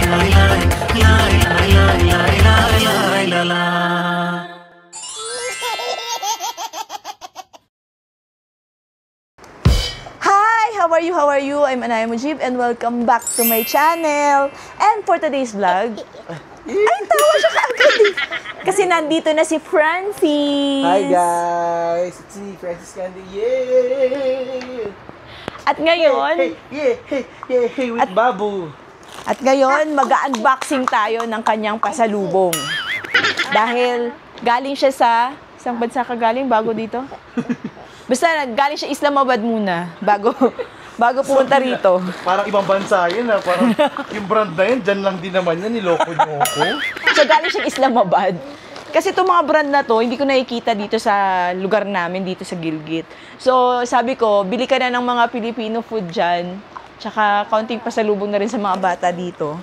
How are you? I'm Anaya Mujib and welcome back to my channel. And for today's vlog, ay, tawa siya kaagad eh. Kasi nandito na si Francis. Hi guys! It's me, Francis Candy. Yay! At ngayon, Hey, with Babu. At ngayon, mag-unboxing tayo ng kanyang pasalubong. Dahil galing siya isang bansa ka galing bago dito? Basta galing siya Islamabad muna bago pumunta rito. Parang ibang bansa yun ha. Parang yung brand na yun, dyan lang din naman yan. Niloko niyo ako. So galing siya Islamabad. Kasi itong mga brand na to, hindi ko nakikita dito sa lugar namin, dito sa Gilgit. So sabi ko, bili ka na ng mga Filipino food dyan. Tsaka kaunting pasalubong na rin sa mga bata dito.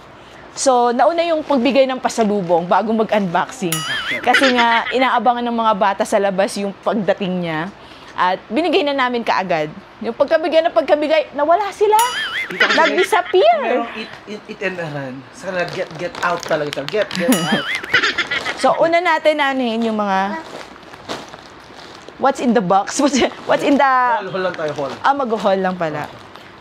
So, nauna yung pagbigay ng pasalubong bago mag-unboxing. Kasi nga, inaabangan ng mga bata sa labas yung pagdating niya. At binigay na namin kaagad. Yung pagkabigay, nawala sila. Nag-disappear. Merong eat and run. Sana get out talaga. Get out. So, una natin yung mga what's in the box? What's in the... Haul lang tayo, haul. Mag-haul lang pala.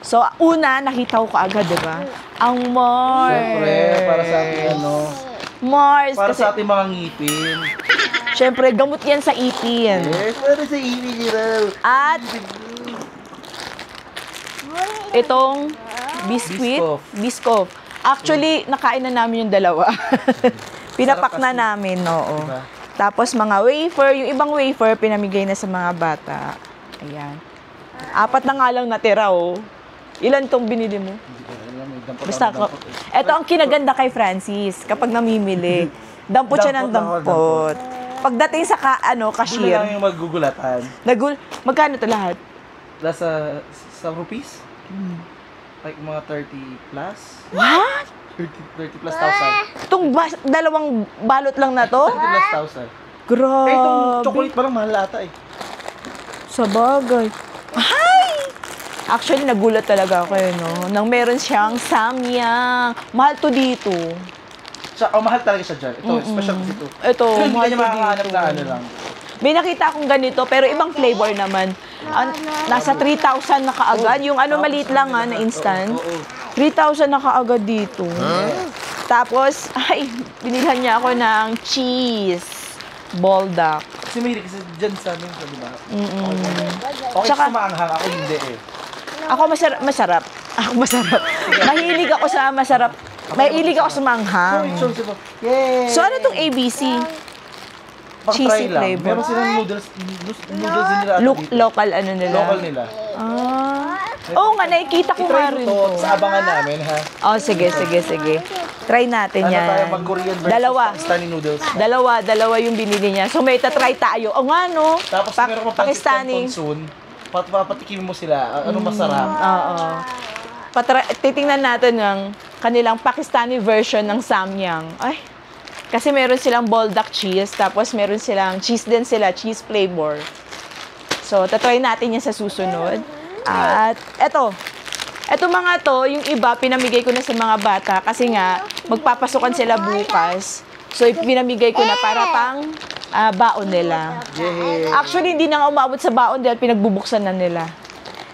So, una, nakita ko kaagad, diba? Ang Mars. Siyempre, para sa ating Mars. Para kasi, sa ating mga ngipin. siyempre, gamot yan sa ipin. Yes, para sa ngipin nila. At, itong Biscoff. Actually, nakain na namin yung dalawa. Pinapak na namin, oo. Diba? Tapos, mga wafer. Yung ibang wafer, pinamigay na sa mga bata. Ayan. 4 na nga lang natira, oh. Ilan tong binili mo? Basta ko. Ito ang kinaganda kay Francis kapag namimili. Dampot siya ng dampot. Pagdating sa cashier. Ano lang yung magugulatan? Magkano to lahat? Sa rupees? Like mga 30 plus? What? 30 plus thousand. Itong dalawang balot lang na to? 30 plus thousand. Grabe. Itong chocolate parang mahal ata eh. Sa bagay. Hi! Actually, nagulat talaga ako no? Nang meron siyang samyang. Mahal to dito. Mahal talaga siya dyan. Ito, special kasi ito. Ito, Hindi mahal niya to makakahanap dito. na ano lang. May nakita akong ganito, pero ibang flavor naman. Nasa 3,000 na kaagad. Yung maliit lang na instant. 3,000 na kaagad dito. Tapos, binilhan niya ako ng cheese. Baldock. Kasi may kasi dyan sa amin, di ba? Okay, Tsaka, sa maanghang. Ako hindi eh. Ako masarap. Mahilig ako sa masarap. Mahilig ako sa manghang. Yay! So, ano tong ABC? Cheesy flavor. Meron silang noodles nila. Local nila? Local nila. Oo nga, nakikita ko nga rin to. Sa abangan namin, ha? Oh, sige. Try natin yan. Tayo mag-Korean versus Pakistani noodles. Dalawa yung binili niya. So, may tatry tayo. O nga, no? Tapos meron pa Pakistani soon. Papatikimin mo sila. Anong masarap? Oo. Titingnan natin ng kanilang Pakistani version ng samyang. Ay, kasi meron silang baldock cheese, tapos meron silang cheese flavor. So, tatry natin yan sa susunod. At eto mga to, yung iba, pinamigay ko na sa mga bata kasi nga, magpapasukan sila bukas. So, pinamigay ko na para pang baon nila. Yeah. Actually, hindi na nga umabot sa baon dahil pinagbubuksan na nila.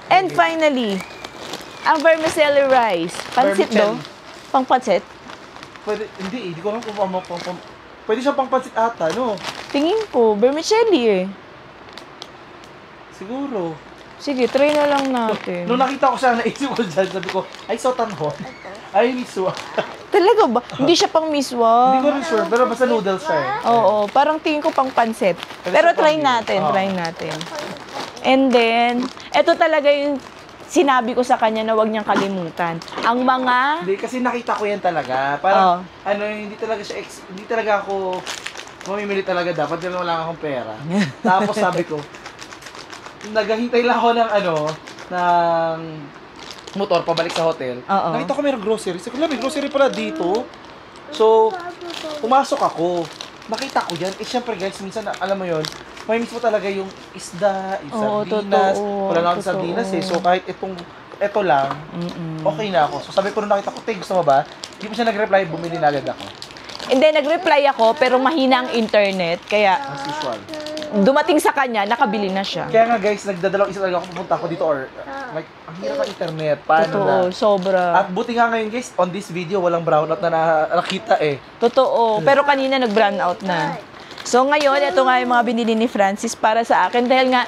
And finally, ang vermicelli rice. Pansit do? Pang pansit? Pwede, hindi ko alam kung pwede siya pang pansit ata, no? Tingin ko, vermicelli eh. Siguro. Sige, try na lang natin. Nung nakita ko siya, naisip ko dyan, sabi ko, ay, sotanhon. Ay, miswa. Talaga ba? Hindi siya pang miswa. Hindi ko rin sure, pero basta noodles siya eh. Oo, parang tingin ko pang pansit. Pero try natin. And then, eto talaga yung sinabi ko sa kanya na huwag niyang kalimutan. Ang mga... Hindi, kasi nakita ko yan talaga. Parang, hindi talaga ako mamimili talaga dapat, dahil wala akong pera. Tapos sabi ko, naghahintay lang ako ng motor pabalik sa hotel. Nakita ko mayroong grocery. Sabi ko, may grocery pala dito. So, pumasok ako. Nakita ko yan. Siyempre guys, minsan, alam mo yon, may mismo talaga yung isda, sardinas. Wala lang akong sardinas eh. So, kahit ito lang, okay na ako. So, sabi ko nung nakita ko, gusto mo ba? Hindi mo siya nag-reply, bumili na agad ako. Hindi, nag-reply ako, pero mahina ang internet. Kaya, As usual. dumating sa kanya, nakabili na siya. Kaya nga guys, nagdadalawang isa talaga ako pupunta ako dito or like, ang hirap ng internet. Paano Totoo, na? sobra. At buti nga ngayon guys, on this video, walang brownout na nakita eh. Totoo. Pero kanina nag-brown out na. So ngayon, ito nga yung mga binili ni Francis para sa akin. Dahil nga,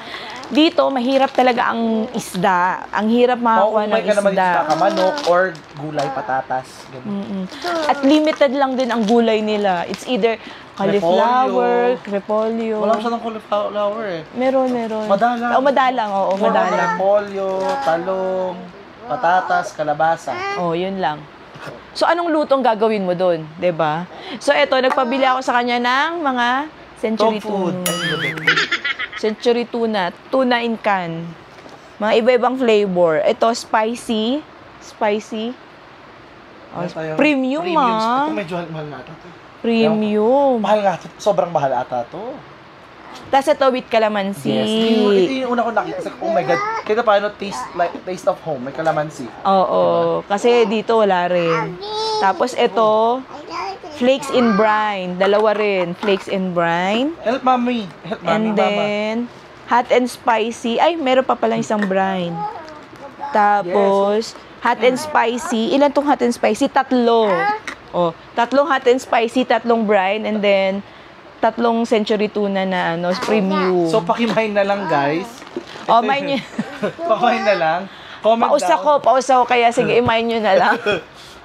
dito, mahirap talaga ang isda. Ang hirap makakuha ng Maumay ka naman dito isda. sa manok or gulay, patatas. Ganun. Mm-mm. At limited lang din ang gulay nila. It's either cauliflower, repolyo. Wala masyadong cauliflower eh. Meron. Madalang. Oo, madalang. Oo, More on madalang. repolyo, talong, patatas, kalabasa. Oh, yun lang. So, anong lutong gagawin mo doon? 'Di ba? So, eto, nagpabili ako sa kanya ng mga century Dog food. tuna. Century tuna. Tuna in can. Mga iba-ibang flavor. Ito, spicy. Oh, premium, ah. Ito medyo mahal nga ito. Premium. Mahal nga ito. Sobrang mahal ata ito. Tapos ito with calamansi. Ito yung una ko nakita. Oh my God. Kita paano taste of home. May calamansi. Oo. Kasi dito wala rin. Tapos ito, flakes in brine. Dalawa rin. Flakes in brine. Help mommy. Help mommy, And mama. then, hot and spicy. Ay, meron pa pala isang brine. Tapos, hot and spicy. Ilan tong hot and spicy? 3. Oh, 3 hot and spicy, 3 brine, and then 3 century tuna na premium. So, pakimahin na lang, guys. Oh, main nyo. Pakimahin na lang. Comment Pausa ko. Kaya sige, imain nyo na lang.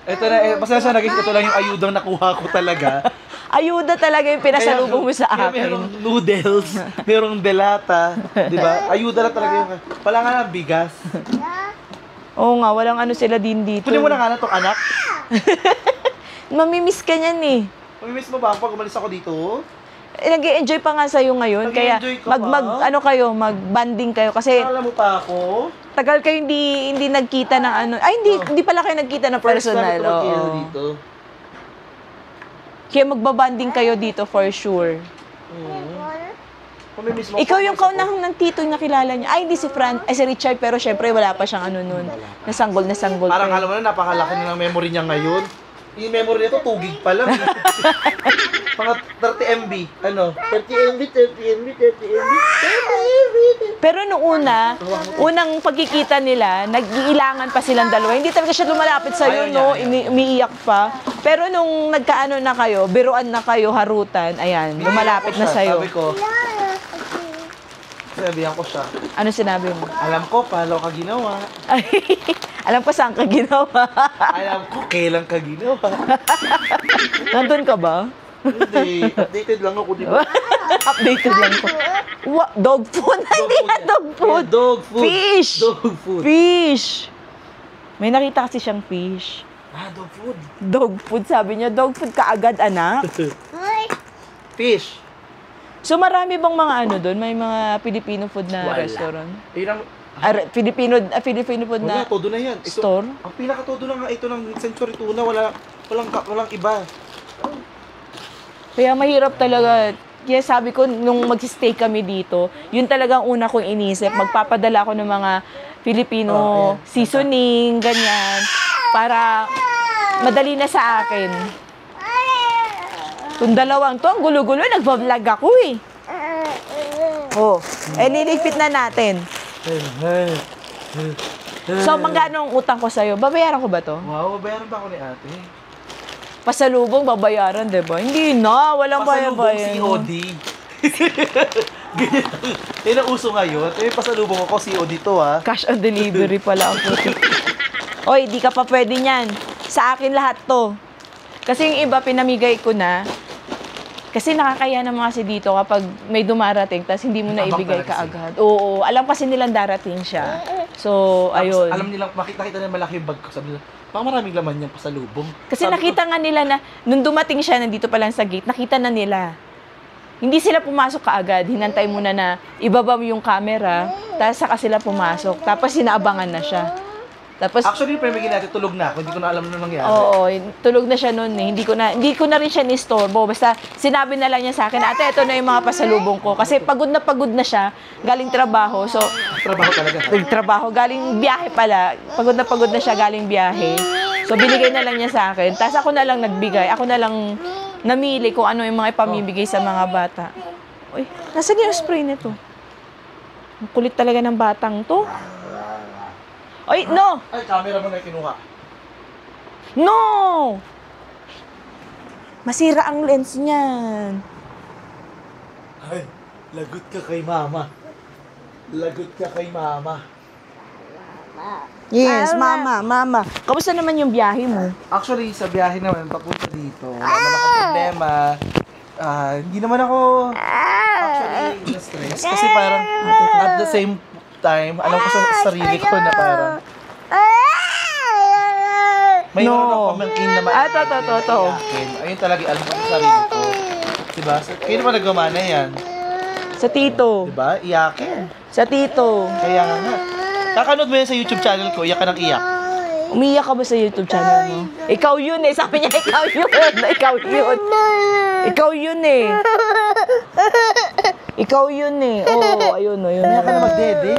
Ito na, pasensya na guys, ito lang yung ayudang nakuha ko talaga. Ayuda talaga yung pinasalubong mo sa Kaya akin. merong noodles, merong delata, di ba? Ayuda lang talaga yung, wala nga ng bigas. Oo nga, walang ano sila din dito. Kunin mo na nga na itong anak. Mamimiss ka niyan eh. Mamimiss mo ba ako pag umalis ako dito? Nag-enjoy pa nga sa'yo ngayon. Kaya Nag-e-enjoy ka ba? mag-banding kayo. Kasi Alam mo pa ako? tagal kayo hindi nagkita ng ano. Ay, hindi pala kayo nagkita ng personal. First time ito magkita Oo. dito. Kaya magbabanding kayo dito for sure. Mamimiss mo Ikaw ako, yung mamimiss kaunang ng tito yung nakilala niya. Ay, hindi si si Richard, pero syempre wala pa siyang ano nun. Nasanggol ako. Parang alam mo na, napakalaki na ng memory niya ngayon. Yung memory nito, 2 gig pa lang. Mga 30 MB. Ano? 30 MB. Pero nung unang pagkikita nila, nag-iilangan pa silang dalawa. Hindi talaga siya lumalapit sa'yo, Ayaw no? niya. Umiiyak pa. Pero nung nagkaano na kayo, biruan na kayo, harutan, ayan, lumalapit na sa'yo. Sabi ko, sabihan ko siya, Ano sinabi mo? alam ko, paano ka ginawa. Alam ko saan ka ginawa. Alam ko, kailan ka ginawa. Nandun ka ba? Hindi, updated lang ako, di ba? Updated lang ko. Dog food? Hindi na dog food. Yeah, dog food. Fish. Dog food. Fish. May nakita kasi siyang fish. Dog food. Dog food, sabi niya. Dog food kaagad, anak. Fish. So marami bang mga ano doon? May mga Filipino food na Wala. restaurant? Yun ang, Filipino food wala, na todo na yan. Ito, store? ang pinaka-todo na nga ito ng Century Tuna, walang iba. Kaya mahirap talaga. Kaya sabi ko, nung mag-stay kami dito, yun talagang una kong inisip. Magpapadala ko ng mga Filipino seasoning, ganyan. Para madali na sa akin. Itong dalawang to, ang gulo-gulo, nagbablog ako eh. Oh, liligpit na natin. So, magkano ang utang ko sa'yo? Babayaran ko ba to? Wow, bayaran ba ako ni ate? Pasalubong, babayaran, di ba? Hindi na, walang Pasalubong bayaran. COD. Ganyan. Yan ang uso ngayon. Pasalubong ako COD to ha. Cash on delivery pala ang puti. Oy, di ka pa pwede niyan. Sa akin lahat to. Kasi yung iba, pinamigay ko na. Kasi nakakaya naman kasi dito kapag may dumarating, tapos hindi mo na Abang ibigay talaga kaagad. Oo, alam kasi nilang darating siya. So, ayun. Alam nilang, makita nila malaki yung bag ko. Sabi nila, parang maraming laman yung pasalubong. Kasi Sabi nakita nga nila na, nung dumating siya, nandito pa lang sa gate, nakita na nila. Hindi sila pumasok kaagad. Hinantay muna na ibaba mo yung camera, tapos saka sila pumasok. Tapos sinaabangan na siya. Tapos, Actually, yung pamigay natin, tulog na ako. Hindi ko na alam na nangyari. oo, tulog na siya noon eh. Hindi ko na rin siya ni-storbo. Basta sinabi na lang niya sa akin, ate, ito na yung mga pasalubong ko. Kasi pagod na siya, galing trabaho. So, Trabaho talaga. nagtrabaho, galing biyahe pala. Pagod na siya, galing biyahe. So, binigay na lang niya sa akin. Tapos ako na lang nagbigay. Ako na lang namili kung ano yung mga ipamibigay sa mga bata. Uy, nasaan yung spray nito? Ang kulit talaga ng batang to. Ay, no! Ay, camera mo na kinuha. No! Masira ang lens niyan. Ay, lagot ka kay mama. Lagot ka kay mama. Yes, mama. Kamusta naman yung biyahe mo? Actually, sa biyahe naman, papunta dito. Wala naman ako problema. Hindi naman ako actually na-stress. Kasi parang at the same time, alam ko sa sarili ko na parang may No. meron akong pamangkin naman. To. Ayun talaga, alam ko sa sarili ko. Diba? Kaya naman nagmamana yan. Sa tito. Diba? Iyakin. Sa tito. Kaya nga. Kakanood mo yan sa YouTube channel ko, iyak ka ng iyak. Umiyak ka ba sa YouTube channel mo? Ikaw yun eh. Sabi niya, ikaw yun. Ikaw yun. Ikaw yun eh. Ikaw yun eh. Oo, ayun. Kaya ka na magdede.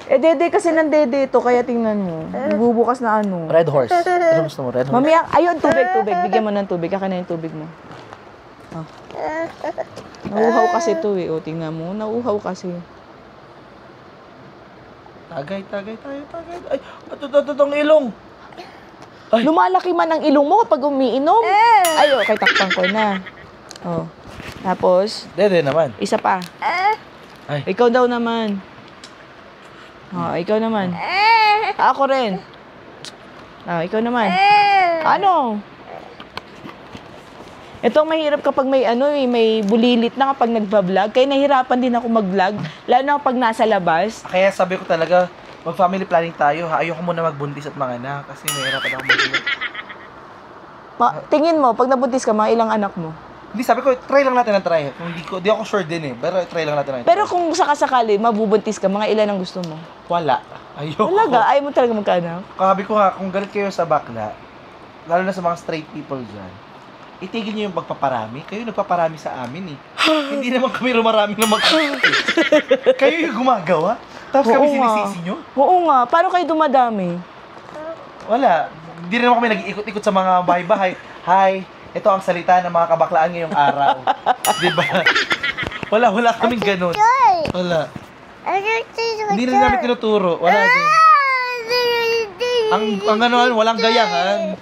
Eh, dede kasi ng dede ito. Kaya tingnan mo. Bubukas na ano. Red horse. Ano gusto mo? Red horse? Mamaya, ayun, tubig. Bigyan mo ng tubig. Kaka na yung tubig mo. Oh. Nauuhaw kasi ito eh. O, tingnan mo. Nauuhaw kasi. Tagay tayo. Ay, itong ilong. Ay. Lumalaki man ang ilong mo kapag umiinom. Ay, okay, takpan ko na. Oh. Tapos, Dede naman. isa pa. Ay. Ikaw daw naman. Oh, ikaw naman. Ako rin. Oh, ikaw naman. Ano? Ito ang mahirap kapag may may bulilit na kapag nagba-vlog. Kaya nahirapan din ako mag-vlog, lalo na kapag nasa labas. Kaya sabi ko talaga, mag-family planning tayo ha. Ayoko muna magbuntis at manganak kasi mahirapan ako mag-vlog. Tingin mo, pag nabuntis ka, mga ilang anak mo? Hindi, sabi ko, try lang natin ang try. Kung di ako sure din eh, pero try lang natin ang try. Pero kung sakasakali, mabubuntis ka, mga ilan ang gusto mo? Wala. Ayoko. Talaga? Ayaw mo talaga magkaanak? Sabi ko nga, kung galit kayo sa bakla, lalo na sa mga straight people dyan, itigil niyo yung pagpaparami. Kayo nagpaparami sa amin eh. Hindi naman kami rumarami ng Kayo yung gumagawa. Tapos kami sinisisi nyo. Oo nga. Paano kayo dumadami? Wala. Hindi rin naman kami nag-iikot-ikot sa mga bahay-bahay. Hi, ito ang salita ng mga kabaklaan ngayong araw. Diba? Wala kaming ganun. Wala. Hindi rin namin tinuturo. Wala din. Ang gano'n, walang gayahan.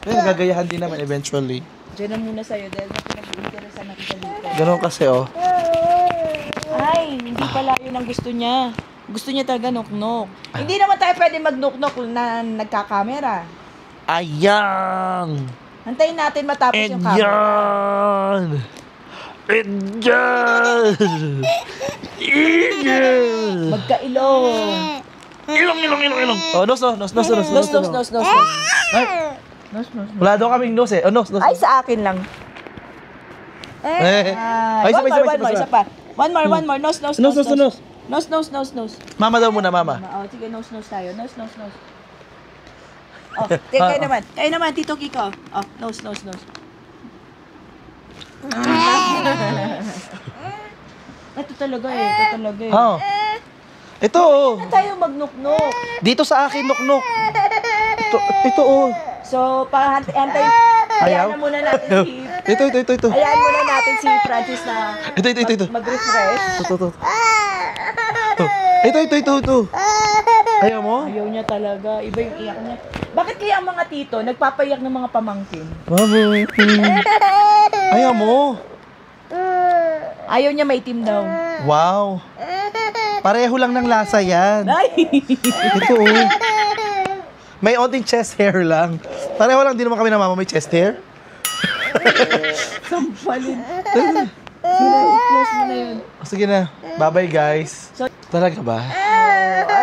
Pero gagayahan din naman eventually. Diyan na muna sa'yo dahil pinag-iinteresan na kita dito. Ganon kasi oh. Ay, hindi pala yun ang gusto niya. Gusto niya talaga nok-nok. Hindi naman tayo pwede mag-nok-nok na nagkakamera. Ayan! Hantayin natin matapos yung camera. Ayan! Ayan! Ayan! Magkailong. Ilong! Oh, nos. Nos. Ay, wala daw kaming nos eh. Oh, nos. Ay, sa akin lang. Ay, Isa pa. One more. Nos. Nos. Mama daw muna, mama. Oh, sige, nos tayo. Nos. Oh, kayo naman. Kayo naman, Tito Kiko. Oh, nos. Ito talaga eh. Oh. Ito oh. Saan tayo magnuknok? Dito sa akin, nok. Ito oh. So, antayin. Hayaan na muna natin si... Ito. Hayaan muna natin si Francis na Ito. mag-refresh. Ito. Ayaw mo? Ayaw niya talaga. Iba yung iyak niya. Bakit kaya ang mga tito nagpapayak ng mga pamangkin? Mama. Ayaw mo? Ayaw niya maitim daw. Wow. Pareho lang ng lasa yan. Ay! Ito oh. May onting chest hair lang. Pareho lang din naman kami na mama may chest hair. Sampalin. Close mo na yun. Sige na. Bye-bye guys. Talaga ba?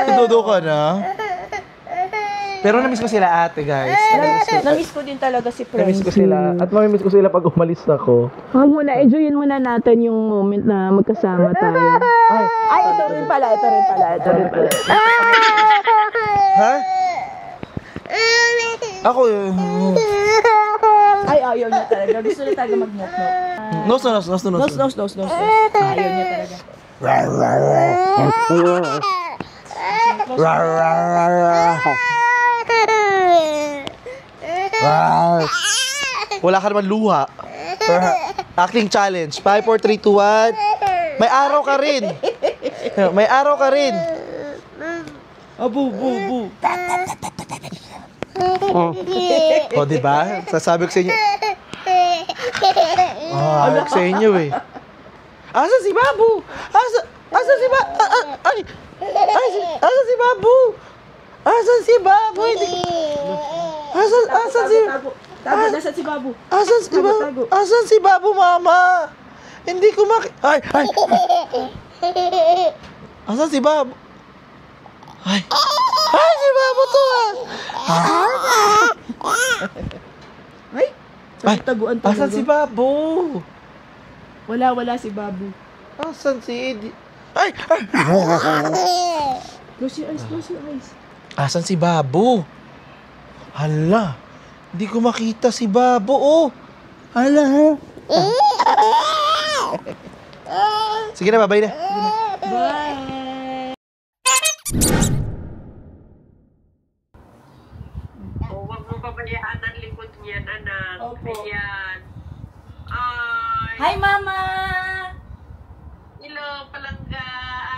Tudo ka na? Pero namiss ko sila ate guys. Namiss ko din talaga si Francis. Namiss ko sila. At mamimiss ko sila pag umalis ako. Muna, enjoyin muna natin yung moment na magkasama tayo. Ay, ito rin pala. Ha? Ako Ay, ayaw niya talaga. Gusto niya talaga mag-nok-nok. Nos. Ayaw niya talaga. Wala ka naman luha. Acting challenge. 5, 4, 3, 2, 1. May araw ka rin. May araw ka rin. Abu, bu, bu. O, diba? Sasabi ko sa inyo. Sabi ko sa inyo eh. Asa si Babu? Asa si Babu? Asa si Babu? Asa si Babu? Asa si... Tago, nasa si Babu. Asan si Babu? Asan si Babu, Mama? Hindi ko Ay! Asan si Babu? Ay! Ay, si Babu to Ay, taguan talaga. Asan si Babu? Wala si Babu. Asan si Eddie? Ay! Close your eyes. Asan si Babu? Hala! Hindi ko makita si Babu, oh! Hala! Sige na, babay na. Bye! Huwag mo pabayaan ang likod niyan, anak. Opo. Ayan. Ay. Hi, Mama! Hello, palangga,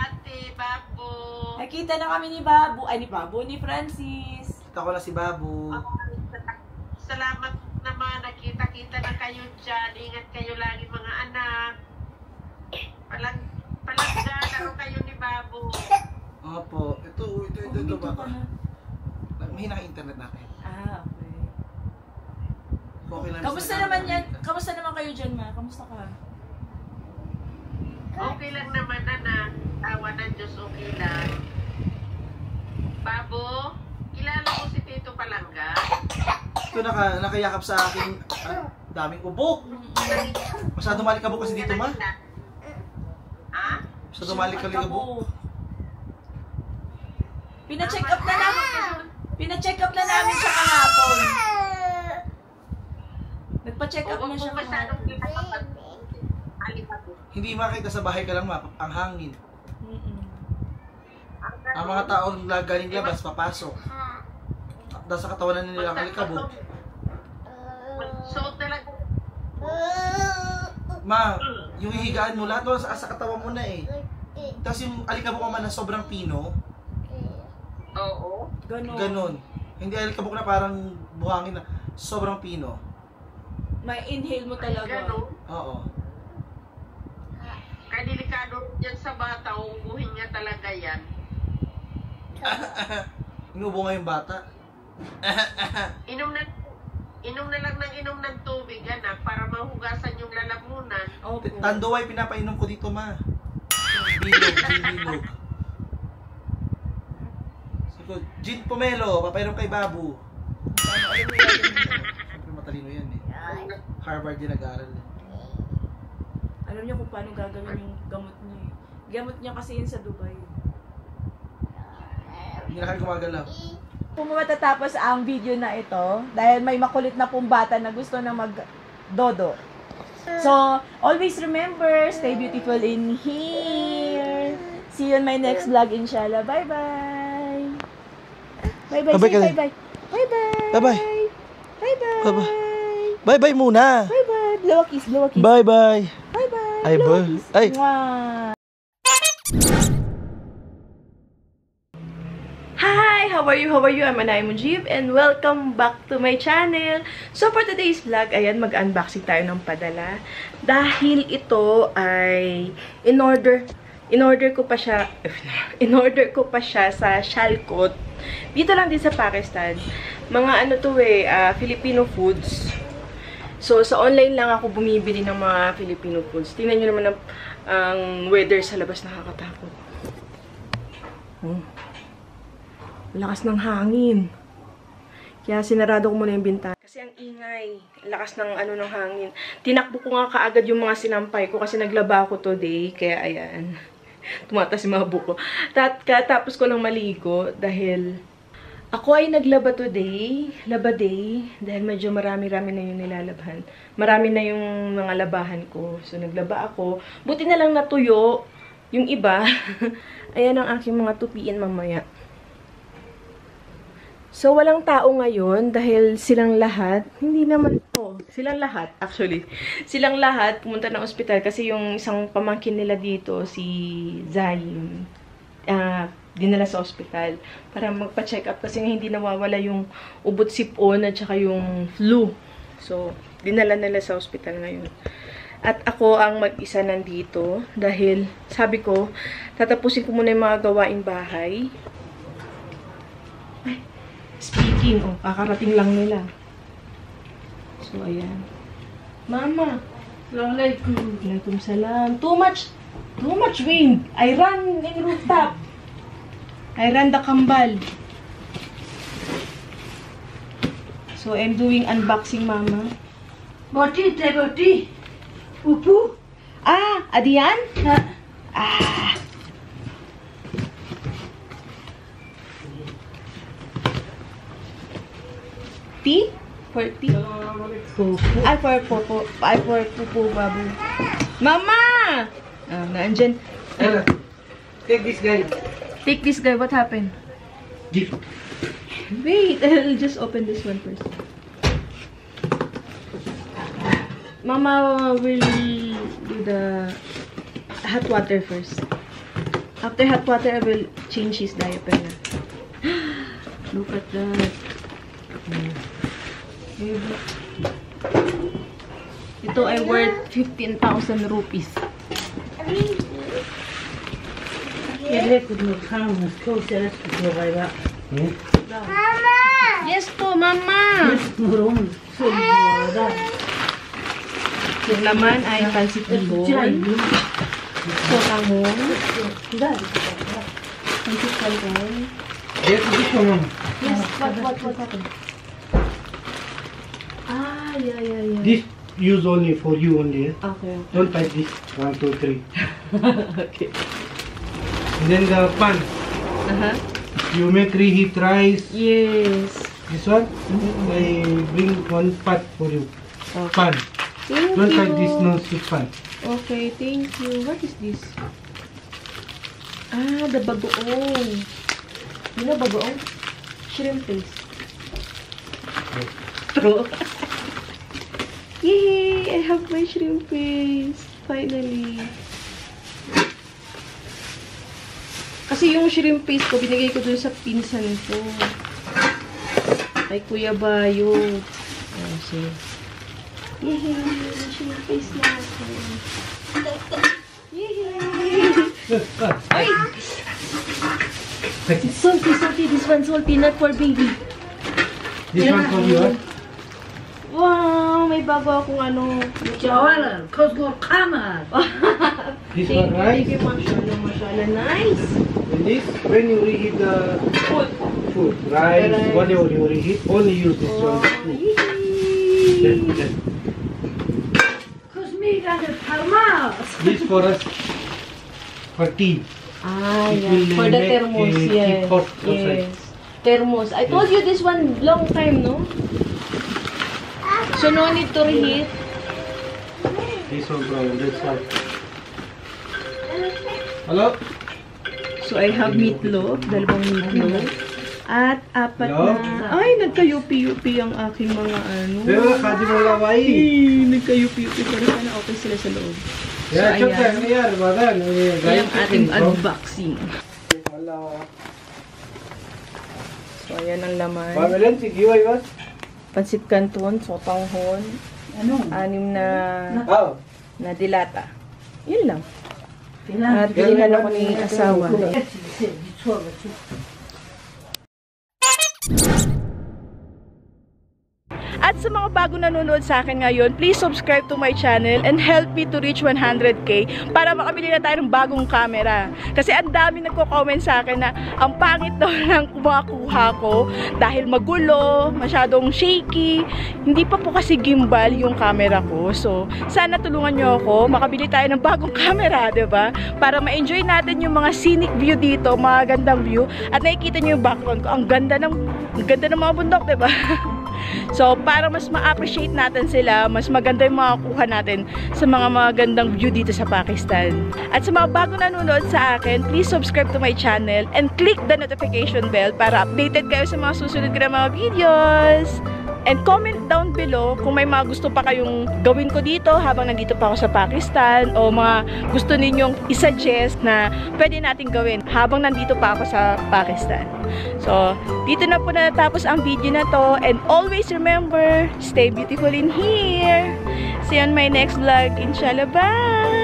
ate, Babu. Nakita na kami ni Babu. Ay, ni Francis. Kita ko na si Babu. Salamat naman, nakita-kita na kayo dyan. Ingat kayo lagi, mga anak. Palangga, laro kayo ni Babu. Opo. Ito ba? Mahina ang internet natin. Ah, okay. Okay lang. Kamusta naman yan? Kamusta naman kayo dyan, Ma? Kamusta ka? Okay lang naman, anak. Tawa ng Diyos, okay lang. Babu, kilala mo si Tito Palangga? Ito nakayakap sa akin. Daming ubo. Masyado malikabok kasi dito, Ma. Ha? Masyado malikabok. Pina-check up na namin siya kahapon. Nagpa-check up na siya kahapon. Hindi makita sa bahay ka lang, Ma. Ang hangin. Ang mga taong galing labas, papasok. Dahil sa katawan na nila ang alikabok. Suot na lang. Ma, yung hihigaan mo, lahat mo sa katawan mo na eh. Tapos yung alikabok naman na sobrang pino, Oo. ganon. Hindi alikabok na parang buhangin na, sobrang pino. May inhale mo talaga. Ganun. Oo. Kaya delikado yan sa bata, uubuhin niya talaga yan. Inubo nga yung bata. Inom na lang ng tubig, anak, para mahugasan yung lalamunan. Opo. Tanduay pinapainom ko dito, Ma. Bilog. Sige, Gin Pomelo, papainom kay Babu. Siyempre matalino yan eh. Harvard din nag-aaral. Alam niya kung paano gagawin yung gamot niya eh. Gamot niya kasi yun sa Dubai. Hindi na kayo gumagalaw. Kung matatapos ang video na ito, dahil may makulit na pong bata na gusto na mag-dodo. So, always remember, stay beautiful in here. See you in my next vlog, inshallah. Bye-bye. Bye-bye. Bye-bye ka Say din. bye-bye. Bye-bye. Bye-bye. Bye-bye. Bye-bye. Bye-bye muna. Bye-bye. Blow a kiss. Bye-bye. Bye-bye. Ay, Blow a ba- kiss. ay. Mwah. Hi! How are you? I'm Anay Mujib and welcome back to my channel. So for today's vlog, ayan, mag-unboxing tayo ng padala. Dahil ito ay in-order ko pa siya sa Shalcot. Dito lang din sa Pakistan. Mga ano to Filipino foods. So sa online lang ako bumibili ng mga Filipino foods. Tingnan niyo naman ang weather sa labas, nakakatakot. Lakas ng hangin. Kaya sinarado ko muna yung bintana. Kasi ang ingay. Lakas ng ng hangin. Tinakbo ko nga kaagad yung mga sinampay ko kasi naglaba ako today. Kaya ayan. Tumatas yung mga buko. Tapos ko lang maligo dahil ako ay naglaba today. Laba day. Dahil medyo marami-rami na yung nilalabhan. Marami na yung mga labahan ko. So naglaba ako. Buti na lang natuyo yung iba. Ayan ang aking mga tupiin mamaya. So, walang tao ngayon dahil silang lahat, hindi naman, silang lahat, actually. Silang lahat pumunta ng ospital kasi yung isang pamangkin nila dito, si Zaim, dinala sa ospital para magpa-check up kasi hindi nawawala yung ubot sipon at saka yung flu. So, dinala nila sa ospital ngayon. At ako ang mag-isa nandito dahil sabi ko, tatapusin ko muna yung mga gawaing bahay. Ay, speaking, kakarating lang nila. So, ayan. Mama. Assalamualaikum. Waalaikumsalam. Too much wind. I run in rooftop. I ran the kambal. So, I'm doing unboxing, Mama. Boti, te boti. Pupu. Adian? Tea? For tea? Pupu. For pupu, babu. Mama! Naandyan. Take this guy. Take this guy. What happened? Gift. Wait, I'll just open this one first. Mama will do the hot water first. After hot water, I will change his diaper na. Look at that. Ito ay worth 15,000 rupees. Yes po, Mama! Yung laman ay pansit ibon. Sotangon. Pansit kalon. Yes, this one. Yes, what happened? Yeah. This use only for you only. Okay. Don't touch this. 1, 2, 3. Okay. And then the pan. You make reheat rice. Yes. This one. I bring one pot for you. Okay. Pan. Thank Don't you. touch this non-stick pan. Okay, thank you. What is this? The bagoong. You know bagoong? Shrimp paste. True. Yay! I have my shrimp paste. Finally. Kasi yung shrimp paste ko, binigay ko dun sa pinsan ko. Kay Kuya Bayo. Okay. Yay! Shrimp paste natin. Yay! Ay! It's salty. This one salty, not for baby. This one for you. Wow! May bago akong ano. Jawala, Cosmo Kama. This one rice. Thank you, mashallah. Nice. And this, when you reheat the food, rice, Rice. whatever you reheat, only use this one. Yes. Cosmica de Palmas. This for us, for tea. It Yeah. will, For the make, thermos, keep yes. hot outside. Yes. Thermos. I told you this one long time, no? So, no need to reheat. This one problem, that's why. Hello? So, I have meatloaf. Dalawang meatloaf. At apat Hello? na... Ay, nagka-yupi-yupi ang aking mga ano. Pero kadi mo laway. Nagka-yupi-yupi pero sana okay sila sa loob. Yeah, So, check ayan. that. Yeah, bagan. Ayan ang ating unboxing. Hello. So, ayan ang laman. Pamilan, sige, what? Pansit canton, sotanghon, Ano? 6 Oh. na dilata. Yun lang. Kailangan. At bilihan ako ni asawa. At sa mga bago nanonood sa akin ngayon, please subscribe to my channel and help me to reach 100k para makabili na tayo ng bagong camera. Kasi ang dami nagko-comment sa akin na ang pangit daw ng kumakuha ko dahil magulo, masyadong shaky. Hindi pa po kasi gimbal yung camera ko. So, sana tulungan nyo ako, makabili tayo ng bagong camera, 'di ba? Para ma-enjoy natin yung mga scenic view dito, mga gandang view. At nakikita nyo yung background ko, ang ganda ng mga bundok, 'di ba? So, para mas ma-appreciate natin sila, mas maganda yung makakuha natin sa mga magandang view dito sa Pakistan. At sa mga bago nanonood sa akin, please subscribe to my channel and click the notification bell para updated kayo sa mga susunod ko na mga videos. And comment down below kung may mga gusto pa kayong gawin ko dito habang nandito pa ako sa Pakistan, o mga gusto ninyong isuggest na pwede natin gawin habang nandito pa ako sa Pakistan. So, dito na po natapos ang video na to, and always remember, stay beautiful in here. See you on my next vlog, inshallah. Bye!